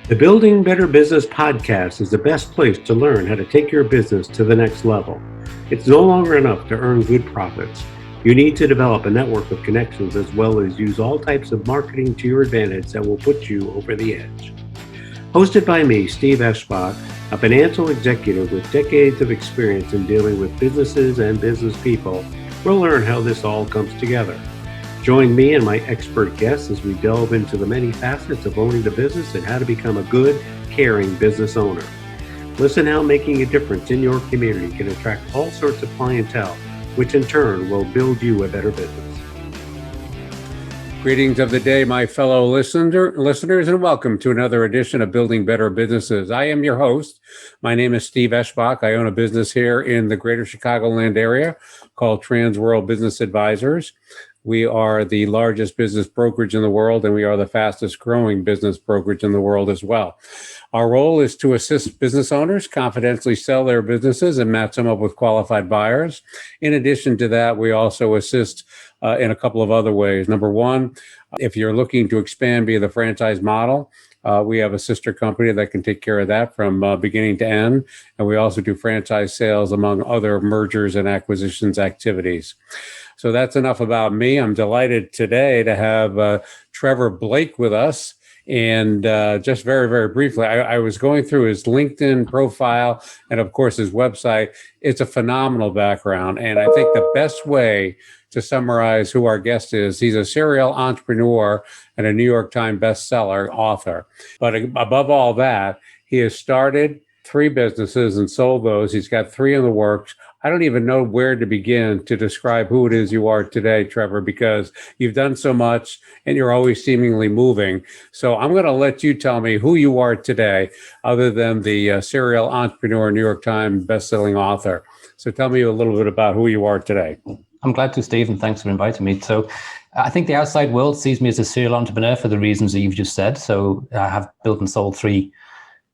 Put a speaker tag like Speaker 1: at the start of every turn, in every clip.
Speaker 1: The Building Better Business podcast is the best place to learn how to take your business to the next level. It's no longer enough to earn good profits. You need to develop a network of connections as well as use all types of marketing to your advantage that will put you over the edge. Hosted by me, Steve Eschbach, a financial executive with decades of experience in dealing with businesses and business people, we'll learn how this all comes together. Join me and my expert guests as we delve into the many facets of owning the business and how to become a good, caring business owner. Listen how making a difference in your community can attract all sorts of clientele, which in turn will build you a better business.
Speaker 2: Greetings of the day, my fellow listeners, and welcome to another edition of Building Better Businesses. I am your host. My name is Steve Eschbach. I own a business here in the greater Chicagoland area called Trans-World Business Advisors. We are the largest business brokerage in the world, and we are the fastest growing business brokerage in the world as well. Our role is to assist business owners confidentially sell their businesses and match them up with qualified buyers. In addition to that, we also assist in a couple of other ways. Number one, if you're looking to expand via the franchise model, we have a sister company that can take care of that from beginning to end. And we also do franchise sales among other mergers and acquisitions activities. So that's enough about me. I'm delighted today to have Trevor Blake with us. And just very, very briefly, I was going through his LinkedIn profile and, of course, his website. It's a phenomenal background. And I think the best way to summarize who our guest is, he's a serial entrepreneur and a New York Times bestseller author. But above all that, he has started 3 businesses and sold those. He's got 3 in the works. I don't even know where to begin to describe who it is you are today, Trevor, because you've done so much and you're always seemingly moving. So I'm going to let you tell me who you are today, other than the serial entrepreneur, New York Times bestselling author. So tell me a little bit about who you are today.
Speaker 3: I'm glad to, Steve, and thanks for inviting me. So I think the outside world sees me as a serial entrepreneur for the reasons that you've just said. So I have built and sold 3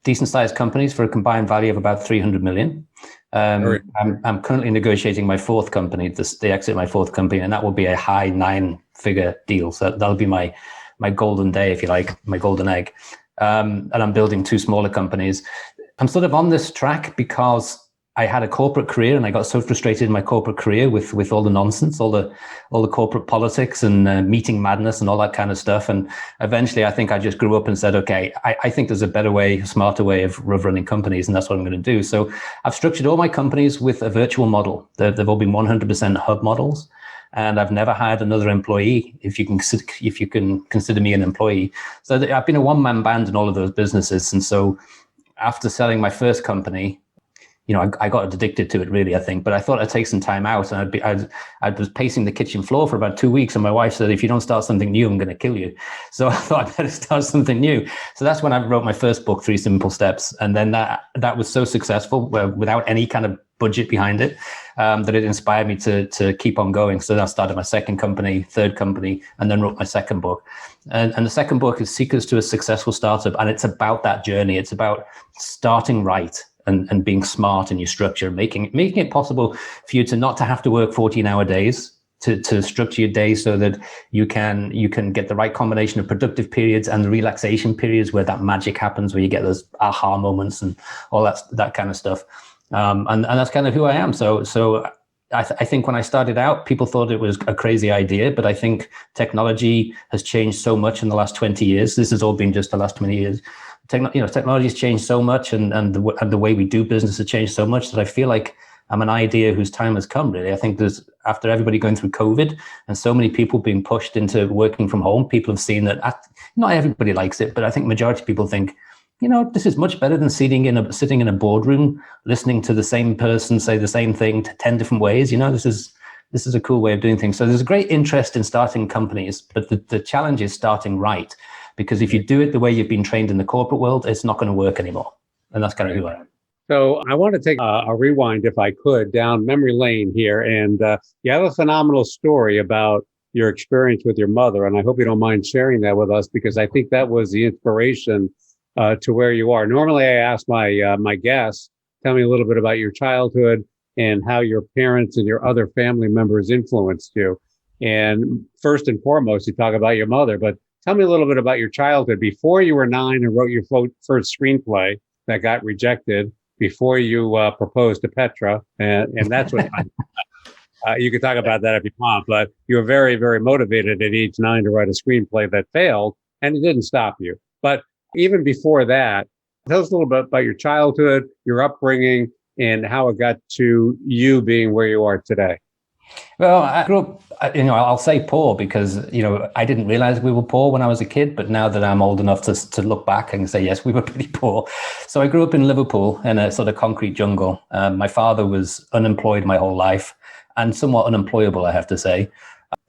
Speaker 3: decent-sized companies for a combined value of about 300 million. I'm currently negotiating my 4th company, the exit of my 4th company, and that will be a high 9-figure deal. So that'll be my golden day, if you like, my golden egg. And I'm building 2 smaller companies. I'm sort of on this track because I had a corporate career and I got so frustrated in my corporate career with all the nonsense, all the corporate politics and meeting madness and all that kind of stuff. And eventually I think I just grew up and said, okay, I think there's a better way, a smarter way of running companies, and that's what I'm going to do. So I've structured all my companies with a virtual model. They've all been 100% hub models. And I've never hired another employee, if you can consider me an employee. So I've been a one-man band in all of those businesses. And so after selling my first company, I got addicted to it, really, I think. But I thought I'd take some time out, and I was pacing the kitchen floor for about 2 weeks, and my wife said, if you don't start something new, I'm going to kill you. So I thought I'd better start something new. So that's when I wrote my first book, 3 Simple Steps. And then that was so successful without any kind of budget behind it, that it inspired me to keep on going. So then I started my 2nd company, 3rd company, and then wrote my 2nd book. And the 2nd book is Secrets to a Successful Startup. And it's about that journey. It's about starting right. And being smart in your structure, making it possible for you to not to have to work 14-hour days, to structure your day so that you can get the right combination of productive periods and the relaxation periods where that magic happens, where you get those aha moments and all that kind of stuff. And that's kind of who I am. So I think when I started out, people thought it was a crazy idea, but I think technology has changed so much in the last 20 years. This has all been just the last 20 years. Technology has changed so much, and the way we do business has changed so much that I feel like I'm an idea whose time has come, really. I think after everybody going through COVID and so many people being pushed into working from home, people have seen that not everybody likes it, but I think majority of people think, this is much better than sitting in a boardroom, listening to the same person say the same thing 10 different ways. This is a cool way of doing things. So there's a great interest in starting companies, but the challenge is starting right. Because if you do it the way you've been trained in the corporate world, it's not going to work anymore. And that's kind of who I am.
Speaker 2: So I want to take a rewind, if I could, down memory lane here. And you have a phenomenal story about your experience with your mother. And I hope you don't mind sharing that with us, because I think that was the inspiration to where you are. Normally, I ask my guests, tell me a little bit about your childhood and how your parents and your other family members influenced you. And first and foremost, you talk about your mother, but Tell me a little bit about your childhood. Before you were 9 and wrote your first screenplay that got rejected, before you proposed to Petra, and that's what you can talk about that if you want, but you were very, very motivated at age 9 to write a screenplay that failed, and it didn't stop you. But even before that, tell us a little bit about your childhood, your upbringing, and how it got to you being where you are today.
Speaker 3: Well, I grew up, I'll say poor because, I didn't realize we were poor when I was a kid, but now that I'm old enough to look back and say, yes, we were pretty poor. So I grew up in Liverpool in a sort of concrete jungle. My father was unemployed my whole life and somewhat unemployable, I have to say.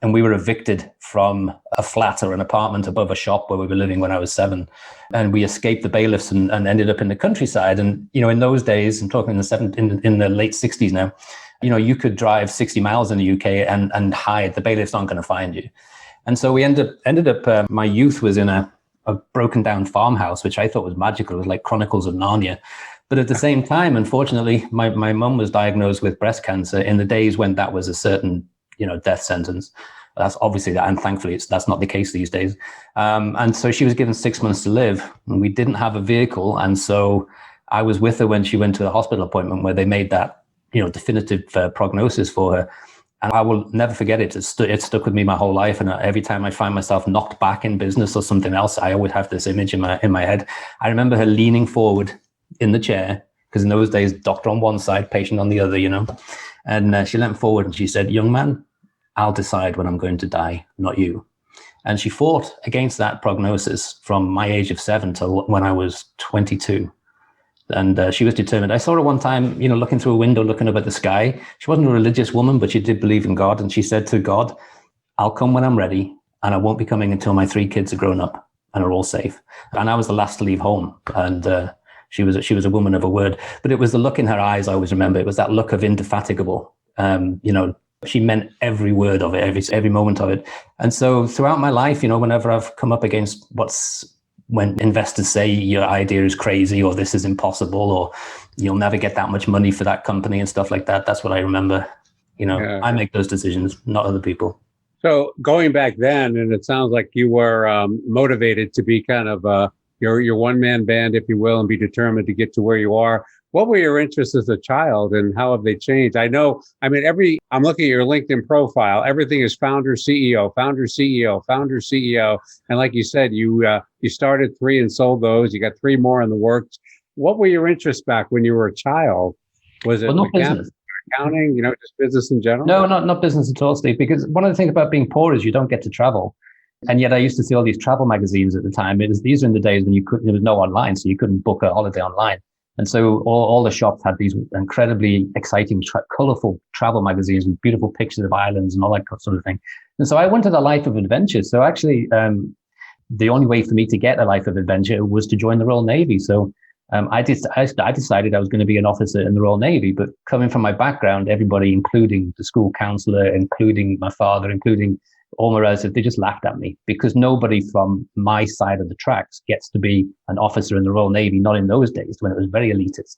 Speaker 3: And we were evicted from a flat or an apartment above a shop where we were living when I was 7. And we escaped the bailiffs and ended up in the countryside. And, in those days, I'm talking in the late 60s now, you could drive 60 miles in the UK and hide. The bailiffs aren't going to find you. And so we ended up, my youth was in a broken down farmhouse, which I thought was magical. It was like Chronicles of Narnia. But at the same time, unfortunately, my mum was diagnosed with breast cancer in the days when that was a certain, death sentence. That's obviously that, and thankfully that's not the case these days. And so she was given 6 months to live, and we didn't have a vehicle. And so I was with her when she went to the hospital appointment where they made that, definitive prognosis for her. And I will never forget it. It stuck with me my whole life. And every time I find myself knocked back in business or something else, I always have this image in my head. I remember her leaning forward in the chair, because in those days, doctor on one side, patient on the other, And she leant forward and she said, "Young man, I'll decide when I'm going to die, not you." And she fought against that prognosis from my age of 7 till when I was 22. And she was determined. I saw her one time, looking through a window, looking up at the sky. She wasn't a religious woman, but she did believe in God. And she said to God, "I'll come when I'm ready, and I won't be coming until my 3 kids are grown up and are all safe." And I was the last to leave home. And she was a woman of her word. But it was the look in her eyes I always remember. It was that look of indefatigable. She meant every word of it, every moment of it. And so throughout my life, whenever I've come up against when investors say your idea is crazy or this is impossible or you'll never get that much money for that company and stuff like that, that's what I remember. I make those decisions, not other people.
Speaker 2: So going back then, and it sounds like you were motivated to be kind of your one-man band, if you will, and be determined to get to where you are. What were your interests as a child and how have they changed? I'm looking at your LinkedIn profile. Everything is founder, CEO, founder, CEO, founder, CEO. And like you said, you started 3 and sold those. You got 3 more in the works. What were your interests back when you were a child? Was it mechanics, accounting, just business in general?
Speaker 3: No, not business at all, Steve, because one of the things about being poor is you don't get to travel. And yet I used to see all these travel magazines at the time. These are in the days when there was no online, so you couldn't book a holiday online. And so all the shops had these incredibly exciting, colorful travel magazines with beautiful pictures of islands and all that sort of thing. And so I wanted a life of adventure. So actually, the only way for me to get a life of adventure was to join the Royal Navy. So I decided I was going to be an officer in the Royal Navy. But coming from my background, everybody, including the school counselor, including my father, including all my relatives, they just laughed at me because nobody from my side of the tracks gets to be an officer in the Royal Navy, not in those days when it was very elitist.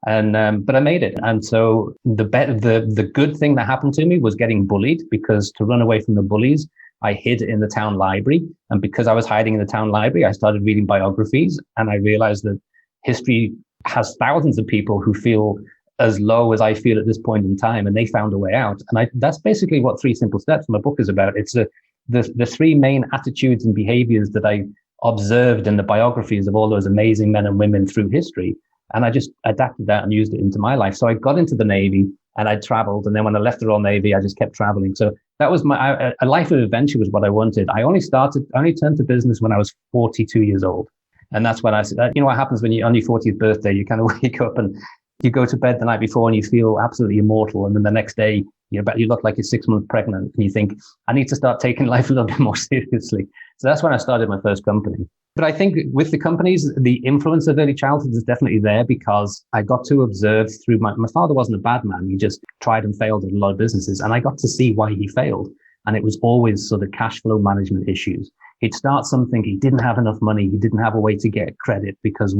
Speaker 3: And but I made it. And so the good thing that happened to me was getting bullied, because to run away from the bullies, I hid in the town library. And because I was hiding in the town library, I started reading biographies, and I realized that history has thousands of people who feel as low as I feel at this point in time, and they found a way out. And that's basically what 3 Simple Steps, my book, is about. It's the 3 main attitudes and behaviors that I observed in the biographies of all those amazing men and women through history. And I just adapted that and used it into my life. So I got into the Navy and I traveled. And then when I left the Royal Navy, I just kept traveling. So that was a life of adventure was what I wanted. I only turned to business when I was 42 years old. And that's when I said, what happens when you're on your 40th birthday, you kind of wake up and you go to bed the night before and you feel absolutely immortal. And then the next day, you look like you're 6 months pregnant and you think, I need to start taking life a little bit more seriously. So that's when I started my first company. But I think with the companies, the influence of early childhood is definitely there, because I got to observe through my father wasn't a bad man. He just tried and failed at a lot of businesses. And I got to see why he failed. And it was always sort of cash flow management issues. He'd start something, he didn't have enough money, he didn't have a way to get credit because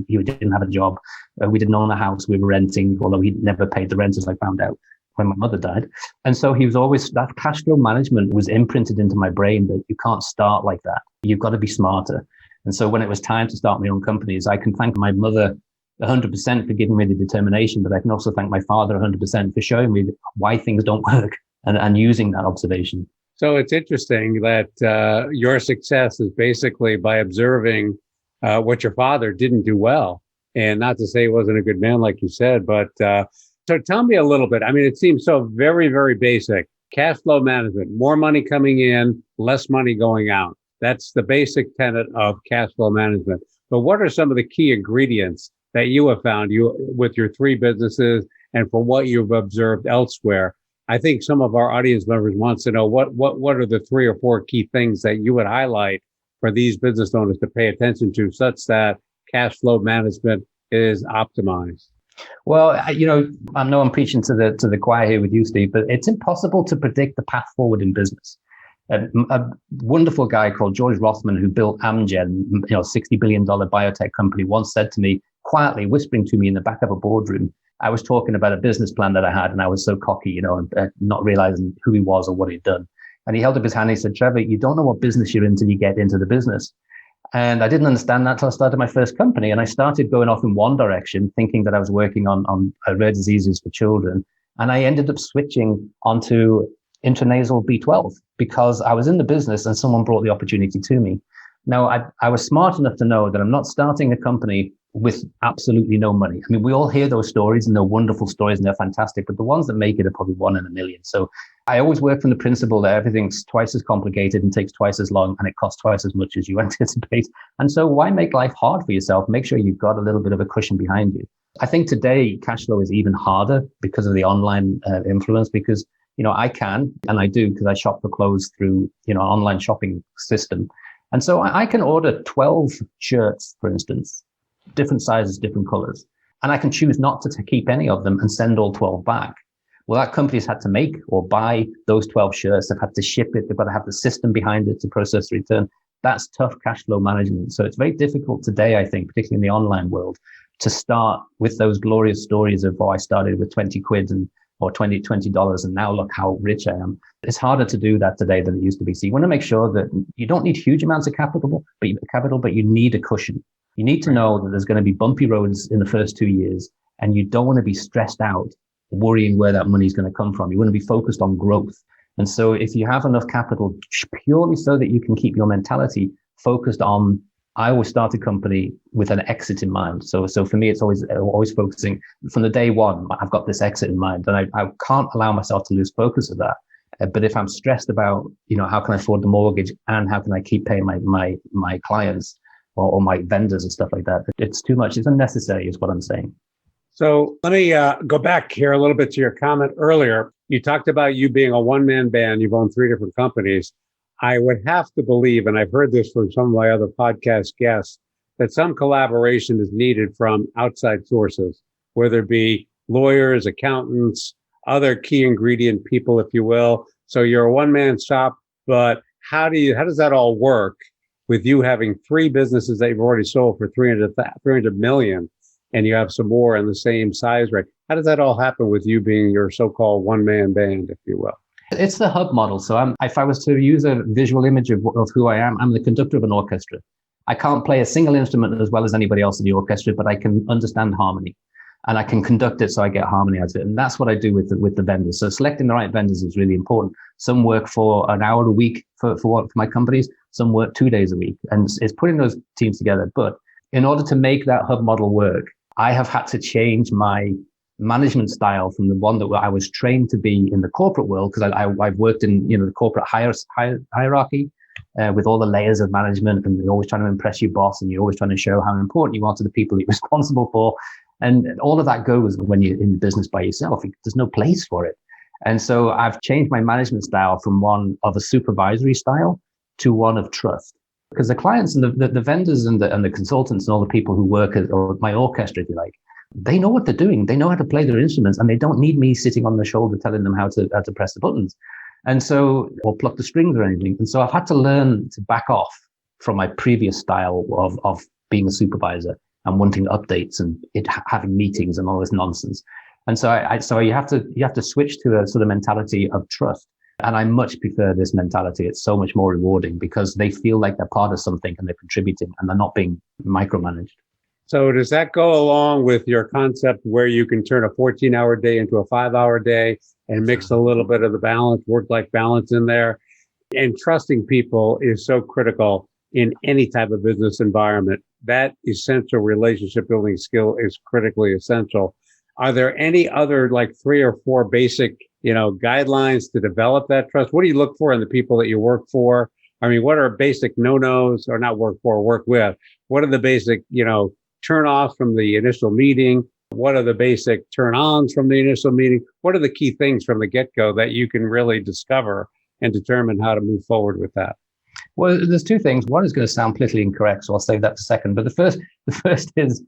Speaker 3: he didn't have a job. We didn't own a house, we were renting, although he never paid the rent, as I found out when my mother died. And so he was always, that cash flow management was imprinted into my brain that you can't start like that. you've got to be smarter. And so when it was time to start my own companies, I can thank my mother 100% for giving me the determination, but I can also thank my father 100% for showing me why things don't work and using that observation.
Speaker 2: So it's interesting that your success is basically by observing what your father didn't do well. And not to say he wasn't a good man, like you said, but so tell me a little bit. I mean, it seems so very, very basic. Cash flow management, more money coming in, less money going out. That's the basic tenet of cash flow management. But what are some of the key ingredients that you have found with your three businesses and from what you've observed elsewhere? I think some of our audience members wants to know what are the 3 or 4 key things that you would highlight for these business owners to pay attention to, such that cash flow management is optimized.
Speaker 3: Well, I know I'm preaching to the choir here with you, Steve, but it's impossible to predict the path forward in business. A wonderful guy called George Rothman, who built Amgen, $60 billion biotech company, once said to me, quietly whispering to me in the back of a boardroom, I was talking about a business plan that I had, and I was so cocky, and not realizing who he was or what he'd done. And he held up his hand and he said, Trevor, you don't know what business you're in until you get into the business. And I didn't understand that until I started my first company. And I started going off in one direction, thinking that I was working on rare diseases for children. And I ended up switching onto intranasal B12 because I was in the business and someone brought the opportunity to me. Now, I was smart enough to know that I'm not starting a company with absolutely no money. I mean, we all hear those stories and they're wonderful stories and they're fantastic, but the ones that make it are probably 1 in a million. So I always work from the principle that everything's twice as complicated and takes twice as long and it costs twice as much as you anticipate. And so why make life hard for yourself? Make sure you've got a little bit of a cushion behind you. I think today cash flow is even harder because of the online influence, because, I can, and I do because I shop for clothes through, an online shopping system. And so I can order 12 shirts, for instance, different sizes, different colors, and I can choose not to keep any of them and send all 12 back. Well, that company's had to make or buy those 12 shirts. They've had to ship it. They've got to have the system behind it to process the return. That's tough cash flow management. So it's very difficult today, I think, particularly in the online world, to start with those glorious stories of, I started with 20 quid or $20, and now look how rich I am. It's harder to do that today than it used to be. So you want to make sure that you don't need huge amounts of capital, but you need a cushion. You need to know that there's going to be bumpy roads in the first 2 years, and you don't want to be stressed out worrying where that money is going to come from. You want to be focused on growth. And so if you have enough capital purely so that you can keep your mentality focused on, I always start a company with an exit in mind. So for me, it's always focusing from the day one. I've got this exit in mind, and I can't allow myself to lose focus of that. But if I'm stressed about, how can I afford the mortgage and how can I keep paying my clients or my vendors and stuff like that, it's too much. It's unnecessary is what I'm saying.
Speaker 2: So let me go back here a little bit to your comment earlier. You talked about you being a one-man band. You've owned 3 different companies. I would have to believe, and I've heard this from some of my other podcast guests, that some collaboration is needed from outside sources, whether it be lawyers, accountants, other key ingredient people, if you will. So you're a one-man shop, but how does that all work with you having 3 businesses that you've already sold for 300 million, and you have some more in the same size range? How does that all happen with you being your so-called one-man band, if you will?
Speaker 3: It's the hub model. So if I was to use a visual image of who I am, I'm the conductor of an orchestra. I can't play a single instrument as well as anybody else in the orchestra, but I can understand harmony and I can conduct it so I get harmony out of it. And that's what I do with the vendors. So selecting the right vendors is really important. Some work for an hour a week for my companies. Some work 2 days a week. And it's putting those teams together. But in order to make that hub model work, I have had to change my management style from the one that I was trained to be in the corporate world, because I've worked in the corporate hierarchy with all the layers of management, and you're always trying to impress your boss and you're always trying to show how important you are to the people you're responsible for. And all of that goes when you're in the business by yourself. There's no place for it. And so I've changed my management style from one of a supervisory style to one of trust. Because the clients and the vendors and the consultants and all the people who work as my orchestra, if you like, they know what they're doing. They know how to play their instruments, and they don't need me sitting on their shoulder telling them how to press the buttons, and so or pluck the strings or anything. And so I've had to learn to back off from my previous style of being a supervisor and wanting updates and having meetings and all this nonsense. And so so you have to switch to a sort of mentality of trust. And I much prefer this mentality. It's so much more rewarding because they feel like they're part of something and they're contributing and they're not being micromanaged.
Speaker 2: So does that go along with your concept where you can turn a 14-hour day into a 5-hour day and mix a little bit of the balance, work-life balance in there? And trusting people is so critical in any type of business environment. That essential relationship building skill is critically essential. Are there any other like 3 or 4 basic, guidelines to develop that trust? What do you look for in the people that you work for? I mean, what are basic no-nos, or not work for, work with? What are the basic, turn-offs from the initial meeting? What are the basic turn-ons from the initial meeting? What are the key things from the get-go that you can really discover and determine how to move forward with that?
Speaker 3: Well, there's 2 things. One is going to sound politically incorrect, so I'll save that for a second. But the first is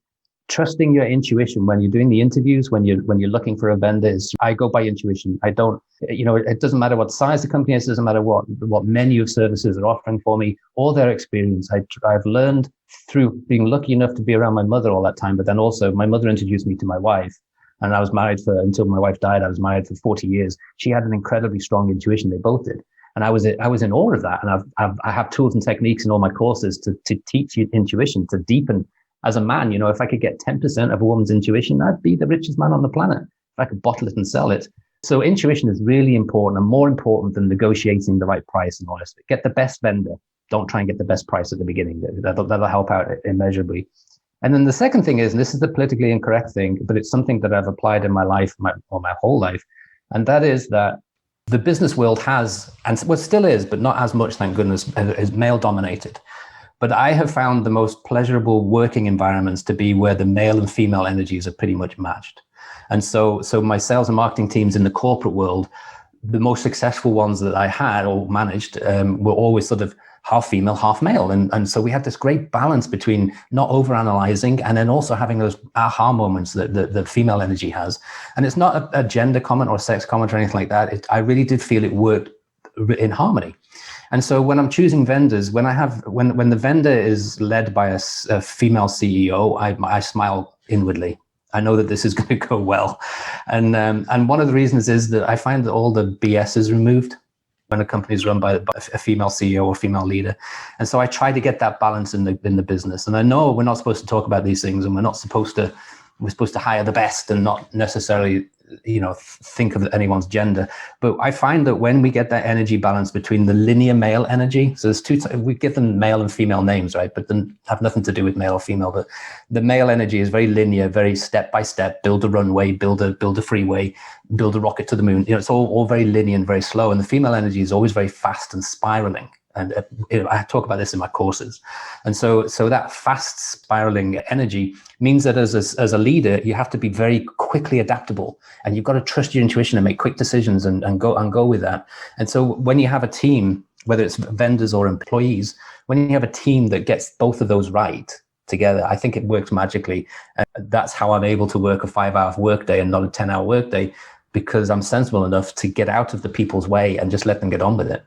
Speaker 3: trusting your intuition when you're doing the interviews, when you're looking for a vendor. I go by intuition. I don't, it doesn't matter what size the company is, it doesn't matter what menu of services they're offering for me or their experience. I've learned through being lucky enough to be around my mother all that time, but then also my mother introduced me to my wife. And I was married until my wife died, I was married for 40 years. She had an incredibly strong intuition. They both did. And I was in awe of that. And I have tools and techniques in all my courses to teach you intuition, to deepen. As a man, if I could get 10% of a woman's intuition, I'd be the richest man on the planet. If I could bottle it and sell it. So intuition is really important and more important than negotiating the right price and all this. Get the best vendor. Don't try and get the best price at the beginning. That'll help out immeasurably. And then the second thing is, and this is the politically incorrect thing, but it's something that I've applied in my life, my whole life. And that is that the business world has, and still is, but not as much, thank goodness, is male dominated. But I have found the most pleasurable working environments to be where the male and female energies are pretty much matched. And so my sales and marketing teams in the corporate world, the most successful ones that I had or managed were always sort of half female, half male. And so we had this great balance between not overanalyzing and then also having those aha moments that the female energy has. And it's not a gender comment or a sex comment or anything like that. I really did feel it worked in harmony. And so when I'm choosing vendors, when the vendor is led by a female CEO, I smile inwardly. I know that this is going to go well. And one of the reasons is that I find that all the BS is removed when a company is run by a female CEO or female leader. And so I try to get that balance in the business. And I know we're not supposed to talk about these things, and we're supposed to hire the best and not necessarily think of anyone's gender. But I find that when we get that energy balance between the linear male energy, so there's we give them male and female names, right? But then have nothing to do with male or female. But the male energy is very linear, very step by step, build a runway, build a freeway, build a rocket to the moon. It's all very linear and very slow. And the female energy is always very fast and spiraling. And I talk about this in my courses. And so that fast spiraling energy means that as a leader, you have to be very quickly adaptable, and you've got to trust your intuition and make quick decisions and go with that. And so when you have a team, whether it's vendors or employees, when you have a team that gets both of those right together, I think it works magically. And that's how I'm able to work a 5-hour workday and not a 10-hour workday, because I'm sensible enough to get out of the people's way and just let them get on with it.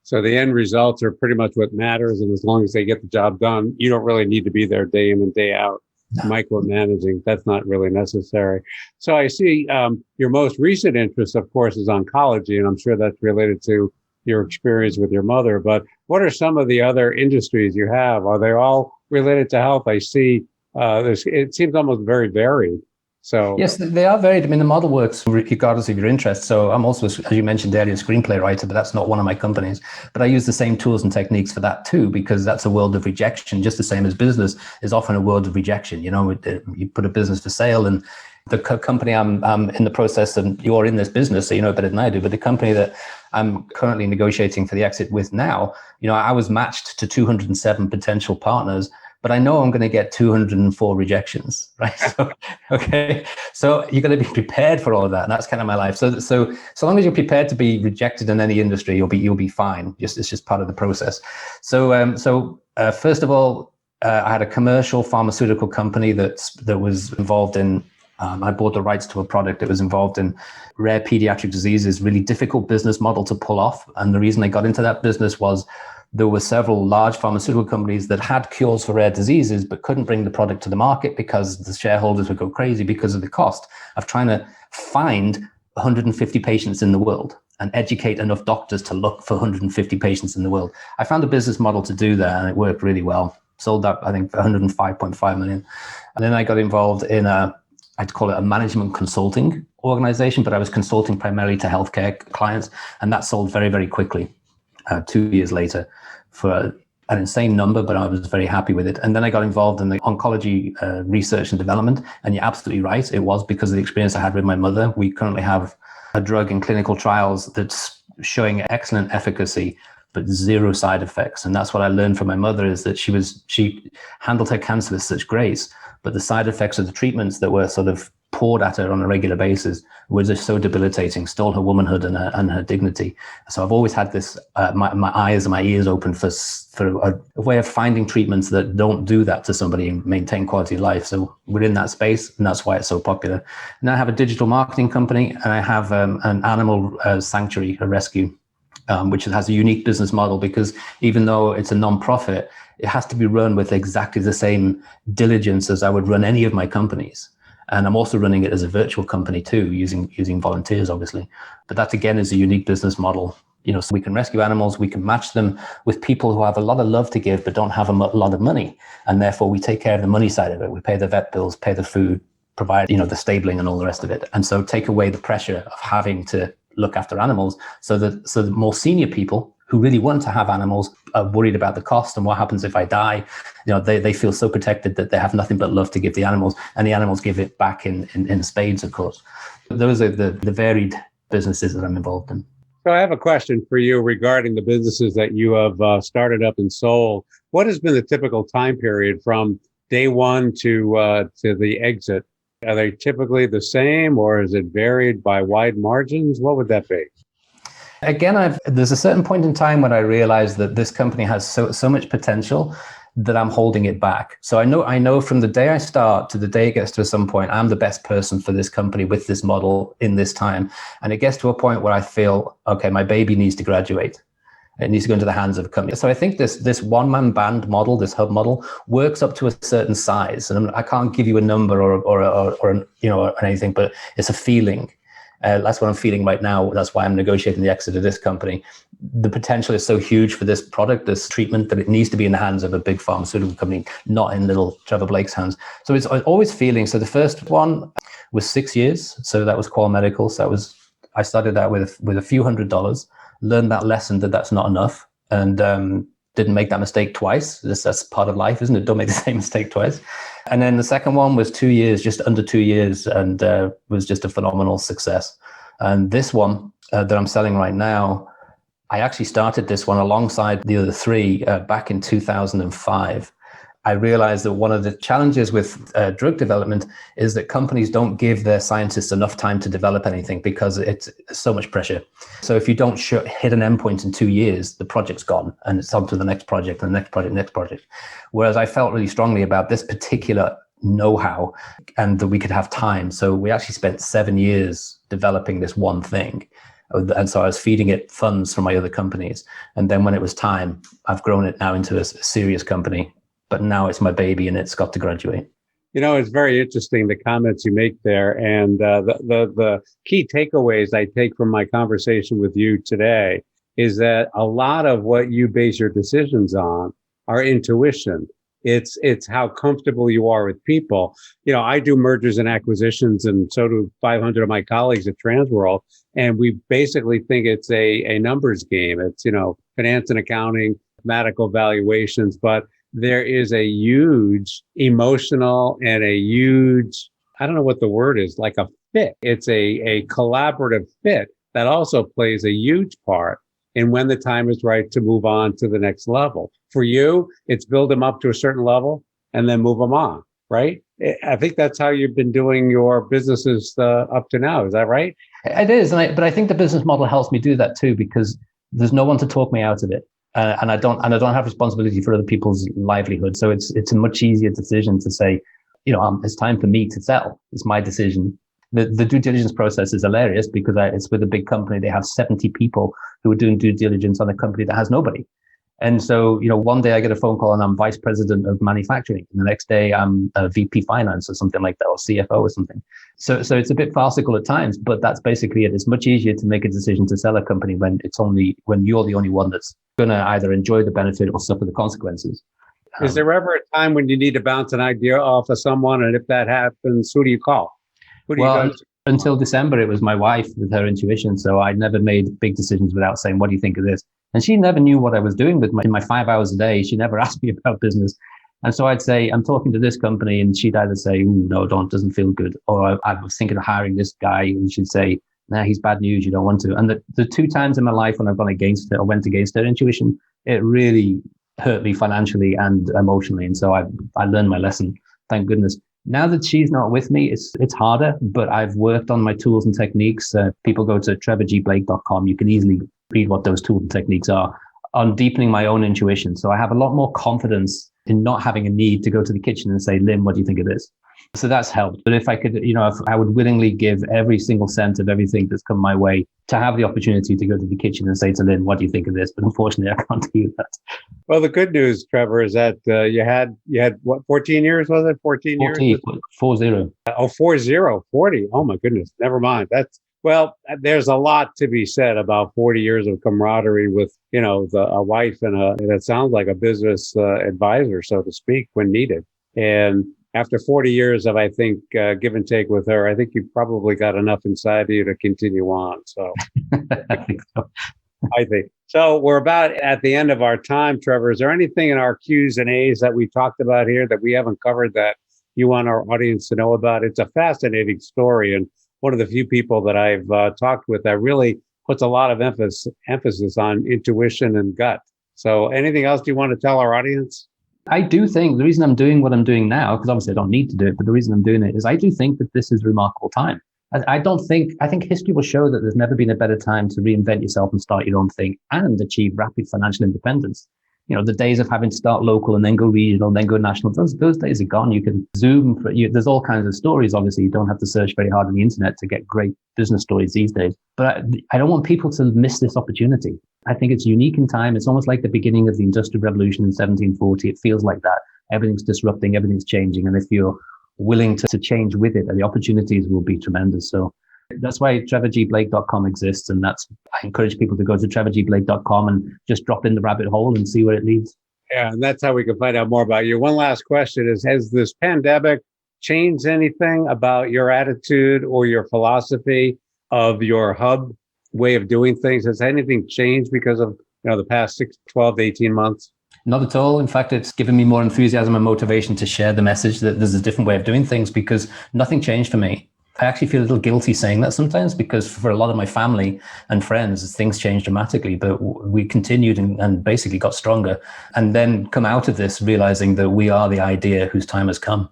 Speaker 2: So the end results are pretty much what matters. And as long as they get the job done, you don't really need to be there day in and day out. No. Micromanaging, that's not really necessary. So I see your most recent interest, of course, is oncology, and I'm sure that's related to your experience with your mother. But what are some of the other industries you have? Are they all related to health? I see it seems almost very varied. So
Speaker 3: yes, they are varied. I mean, the model works regardless of your interest. So I'm also, as you mentioned earlier, a screenplay writer, but that's not one of my companies. But I use the same tools and techniques for that too, because that's a world of rejection, just the same as business is often a world of rejection. You put a business for sale, and the company I'm in the process, and you're in this business, so you know better than I do, but the company that I'm currently negotiating for the exit with now, I was matched to 207 potential partners, but I know I'm going to get 204 rejections, right? So you're going to be prepared for all of that, and that's kind of my life. So long as you're prepared to be rejected in any industry, you'll be fine. It's just part of the process. So first of all, I had a commercial pharmaceutical company that was involved in. I bought the rights to a product that was involved in rare pediatric diseases. Really difficult business model to pull off, and the reason I got into that business was there were several large pharmaceutical companies that had cures for rare diseases, but couldn't bring the product to the market because the shareholders would go crazy because of the cost of trying to find 150 patients in the world. and educate enough doctors to look for 150 patients in the world. I found a business model to do that, and it worked really well. Sold that, I think, for 105.5 million. And then I got involved in I'd call it a management consulting organization, but I was consulting primarily to healthcare clients. And that sold very, very quickly, 2 years later, for an insane number, but I was very happy with it. And then I got involved in the oncology research and development. And you're absolutely right. It was because of the experience I had with my mother. We currently have a drug in clinical trials that's showing excellent efficacy, but zero side effects. And that's what I learned from my mother, is that she handled her cancer with such grace, but the side effects of the treatments that were sort of poured at her on a regular basis was just so debilitating, stole her womanhood and her dignity. So I've always had this, my eyes and my ears open for a way of finding treatments that don't do that to somebody and maintain quality of life. So we're in that space, and that's why it's so popular. And I have a digital marketing company, and I have an animal sanctuary, a rescue, which has a unique business model, because even though it's a non-profit, it has to be run with exactly the same diligence as I would run any of my companies. And I'm also running it as a virtual company too, using volunteers, obviously. But that again is a unique business model. So we can rescue animals, we can match them with people who have a lot of love to give, but don't have a lot of money. And therefore we take care of the money side of it. We pay the vet bills, pay the food, provide, the stabling and all the rest of it. And so take away the pressure of having to look after animals, so that more senior people who really want to have animals are worried about the cost and what happens if I die. They feel so protected that they have nothing but love to give the animals, and the animals give it back in spades, of course. Those are the varied businesses that I'm involved in.
Speaker 2: So I have a question for you regarding the businesses that you have started up and sold. What has been the typical time period from day one to the exit? Are they typically the same, or is it varied by wide margins? What would that be?
Speaker 3: Again, there's a certain point in time when I realized that this company has so much potential that I'm holding it back. So I know from the day I start to the day it gets to some point, I'm the best person for this company with this model in this time. And it gets to a point where I feel, okay, my baby needs to graduate. It needs to go into the hands of a company. So I think this one-man band model, this hub model, works up to a certain size. And I can't give you a number or anything, but it's a feeling. That's what I'm feeling right now. That's why I'm negotiating the exit of this company. The potential is so huge for this product, this treatment, that it needs to be in the hands of a big pharmaceutical company, not in little Trevor Blake's hands. So it's always feeling. So the first one was 6 years. So that was Qual Medical. So I started out with a few $100s, learned that lesson that that's not enough, and didn't make that mistake twice. That's part of life, isn't it? Don't make the same mistake twice. And then the second one was 2 years, just under 2 years, and was just a phenomenal success. And this one that I'm selling right now, I actually started this one alongside the other three back in 2005. I realized that one of the challenges with drug development is that companies don't give their scientists enough time to develop anything because it's so much pressure. So if you don't hit an endpoint in 2 years, the project's gone and it's on to the next project and the next project. Whereas I felt really strongly about this particular know-how and that we could have time. So we actually spent 7 years developing this one thing. And so I was feeding it funds from my other companies. And then when it was time, I've grown it now into a serious company. But now it's my baby and it's got to graduate.
Speaker 2: It's very interesting, the comments you make there. And the key takeaways I take from my conversation with you today is that a lot of what you base your decisions on are intuition. It's how comfortable you are with people. I do mergers and acquisitions, and so do 500 of my colleagues at Transworld. And we basically think it's a numbers game. It's, finance and accounting, mathematical valuations, but there is a huge emotional and a huge, I don't know what the word is, like a fit. It's a collaborative fit that also plays a huge part in when the time is right to move on to the next level. For you, it's build them up to a certain level and then move them on, right? I think that's how you've been doing your businesses up to now. Is that right?
Speaker 3: It is. But I think the business model helps me do that too, because there's no one to talk me out of it. And I don't have responsibility for other people's livelihood. So it's a much easier decision to say, it's time for me to sell. It's my decision. The due diligence process is hilarious because it's with a big company. They have 70 people who are doing due diligence on a company that has nobody. And so, one day I get a phone call and I'm vice president of manufacturing. And the next day I'm a VP finance or something like that, or CFO or something. So it's a bit farcical at times, but that's basically it. It's much easier to make a decision to sell a company when you're the only one that's going to either enjoy the benefit or suffer the consequences.
Speaker 2: Is there ever a time when you need to bounce an idea off of someone? And if that happens, who do you call? Who do you go to?
Speaker 3: Until December, it was my wife with her intuition. So I never made big decisions without saying, what do you think of this? And she never knew what I was doing with my 5 hours a day. She never asked me about business. And so I'd say, I'm talking to this company, and she'd either say, ooh, no, doesn't feel good. Or I was thinking of hiring this guy, and she'd say, nah, he's bad news, you don't want to. And the 2 times in my life when I've gone against it or went against her intuition, it really hurt me financially and emotionally. And so I learned my lesson, thank goodness. Now that she's not with me, it's harder, but I've worked on my tools and techniques. People go to trevorgblake.com. You can easily read what those tools and techniques are on deepening my own intuition. So I have a lot more confidence in not having a need to go to the kitchen and say, Lynn, what do you think of this? So that's helped. But if I could, if I would willingly give every single cent of everything that's come my way to have the opportunity to go to the kitchen and say to Lynn, what do you think of this? But unfortunately, I can't do that.
Speaker 2: Well, the good news, Trevor, is that you had what, 14 years, was it? 14 years?
Speaker 3: 40.
Speaker 2: Oh, 40. Oh, my goodness. Never mind. There's a lot to be said about 40 years of camaraderie with, a wife and it sounds like a business advisor, so to speak, when needed. And after 40 years of, I think, give and take with her, I think you've probably got enough inside of you to continue on. So
Speaker 3: I think so.
Speaker 2: So we're about at the end of our time, Trevor. Is there anything in our Q's and A's that we talked about here that we haven't covered that you want our audience to know about? It's a fascinating story, and one of the few people that I've talked with that really puts a lot of emphasis on intuition and gut. So anything else you want to tell our audience?
Speaker 3: I do think the reason I'm doing what I'm doing now, because obviously I don't need to do it, but the reason I'm doing it is I do think that this is a remarkable time. I think history will show that there's never been a better time to reinvent yourself and start your own thing and achieve rapid financial independence. The days of having to start local and then go regional, then go national, those days are gone. You can Zoom there's all kinds of stories. Obviously, you don't have to search very hard on the internet to get great business stories these days. But I don't want people to miss this opportunity. I think it's unique in time. It's almost like the beginning of the Industrial Revolution in 1740. It feels like that. Everything's disrupting, everything's changing. And if you're willing to change with it, the opportunities will be tremendous. So that's why TrevorGblake.com exists. And I encourage people to go to TrevorGblake.com and just drop in the rabbit hole and see where it leads.
Speaker 2: Yeah, and that's how we can find out more about you. One last question is, has this pandemic changed anything about your attitude or your philosophy of your hub way of doing things? Has anything changed because of the past 12 to 18 months?
Speaker 3: Not at all. In fact, it's given me more enthusiasm and motivation to share the message that there's a different way of doing things, because nothing changed for me. I actually feel a little guilty saying that sometimes, because for a lot of my family and friends, things changed dramatically, but we continued and basically got stronger, and then come out of this realizing that we are the idea whose time has come.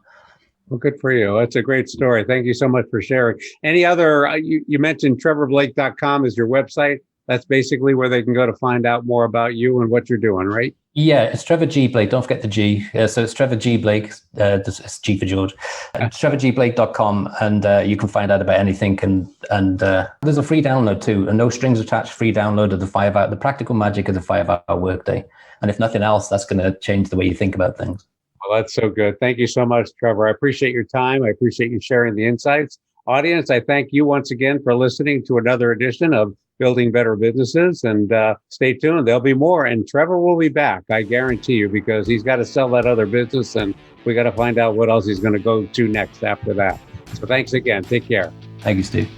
Speaker 2: Well, good for you. That's a great story. Thank you so much for sharing. Any other, you mentioned TrevorBlake.com is your website. That's basically where they can go to find out more about you and what you're doing, right?
Speaker 3: Yeah, it's Trevor G. Blake. Don't forget the G. So it's Trevor G. Blake. It's G for George. It's TrevorGblake.com, and you can find out about anything. And there's a free download too, a no strings attached free download of the practical magic of the 5-hour workday. And if nothing else, that's going to change the way you think about things.
Speaker 2: Well, that's so good. Thank you so much, Trevor. I appreciate your time. I appreciate you sharing the insights. Audience, I thank you once again for listening to another edition of Building Better Businesses, and stay tuned. There'll be more, and Trevor will be back, I guarantee you, because he's got to sell that other business, and we got to find out what else he's going to go to next after that. So thanks again. Take care.
Speaker 3: Thank you, Steve.